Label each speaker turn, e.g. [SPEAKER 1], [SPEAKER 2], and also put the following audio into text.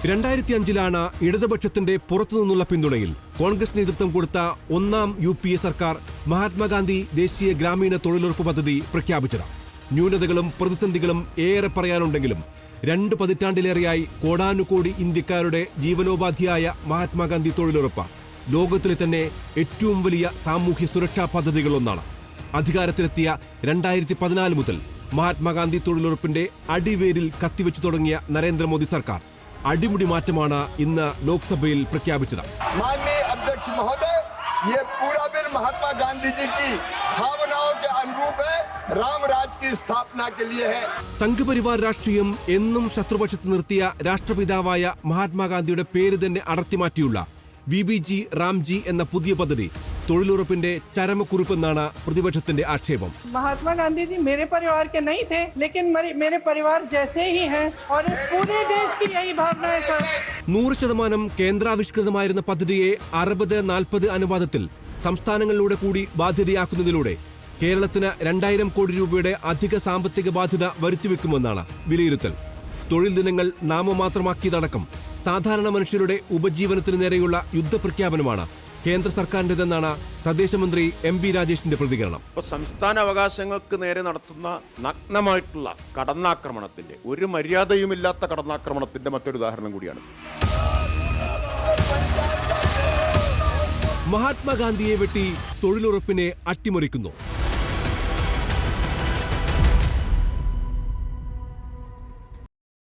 [SPEAKER 1] 2005-ലാണ് ഇടതുപക്ഷത്തിന്റെ പുറത്തുനിന്നുള്ള പിന്തുണയിൽ കോൺഗ്രസ് നേതൃത്വം കൊടുത്ത ഒന്നാം UPA സർക്കാർ മഹാത്മാഗാന്ധി ദേശീയ ഗ്രാമീണ തൊഴിലുറപ്പ് പദ്ധതി പ്രഖ്യാപിച്ചത്. ന്യൂനതകളും പ്രതിസന്ധികളും ഏറെ പറയാനുണ്ടെങ്കിലും 2 പതിറ്റാണ്ടിലേറെയായി കോടാനുകോടി ഇന്ത്യക്കാരുടെ ജീവനോപാധിയായ മഹാത്മാഗാന്ധി തൊഴിലുറപ്പ് ലോകത്തിലെ തന്നെ ഏറ്റവും വലിയ സാമൂഹ്യ സുരക്ഷാ പദ്ധതികളൊന്നാണ്. അധികാരത്തിലെത്തിയ 2014 മുതൽ മഹാത്മാഗാന്ധി തൊഴിലുറപ്പിന്റെ അടിവേരിൽ കത്തിവെച്ചു തുടങ്ങിയ നരേന്ദ്രമോദി സർക്കാർ അടിമുടി മാറ്റമാണ് ഇന്ന് ലോക്സഭയിൽ പ്രഖ്യാപിച്ചത്.
[SPEAKER 2] माननीय अध्यक्ष महोदय, ये पूरा बिल महात्मा गांधी जी की भावनाओं के अनुरूप है, राम राज की स्थापना के लिए है.
[SPEAKER 1] സംഘപരിവാർ രാഷ്ട്രീയം എന്നും ശത്രുപക്ഷത്ത് നിർത്തിയ രാഷ്ട്രപിതാവായ മഹാത്മാഗാന്ധിയുടെ പേര് തന്നെ അടർത്തിമാറ്റിയുള്ള VBG റാംജി എന്ന പുതിയ പദ്ധതി തൊഴിലുറപ്പിന്റെ ചരമക്കുറിപ്പെന്നാണ് പ്രതിപക്ഷത്തിന്റെ ആക്ഷേപം.
[SPEAKER 3] महात्मा गांधी जी मेरे परिवार के नहीं थे, लेकिन मेरे परिवार जैसे ही हैं और इस पूरे देश की यही भावना है सर.
[SPEAKER 1] 100% കേന്ദ്രാവിഷ്കൃതമായിരുന്ന പദ്ധതിയെ 60-40 അനുപാതത്തിൽ സംസ്ഥാനങ്ങളിലൂടെ കൂടി ബാധ്യതയാക്കുന്നതിലൂടെ കേരളത്തിന് 2000 കോടി രൂപയുടെ അധിക സാമ്പത്തിക ബാധ്യത വരുത്തിവെക്കുമെന്നാണ് വിലയിരുത്തൽ. തൊഴിൽ ദിനങ്ങൾ നാമമാത്രമാക്കിയതടക്കം സാധാരണ മനുഷ്യരുടെ ഉപജീവനത്തിന് നേരെയുള്ള യുദ്ധപ്രഖ്യാപനമാണ് കേന്ദ്ര സർക്കാരിന്റേതെന്നാണ് തദ്ദേശ മന്ത്രി MB രാജേഷിന്റെ പ്രതികരണം.
[SPEAKER 4] സംസ്ഥാന അവകാശങ്ങൾക്ക് നേരെ നടത്തുന്ന നഗ്നമായിട്ടുള്ള കടന്നാക്രമണത്തിന്റെ, ഒരു മര്യാദയുമില്ലാത്ത കടന്നാക്രമണത്തിന്റെ മറ്റൊരു ഉദാഹരണം കൂടിയാണ്.
[SPEAKER 1] മഹാത്മാഗാന്ധിയെ വെട്ടി തൊഴിലുറപ്പിനെ അട്ടിമറിക്കുന്നു.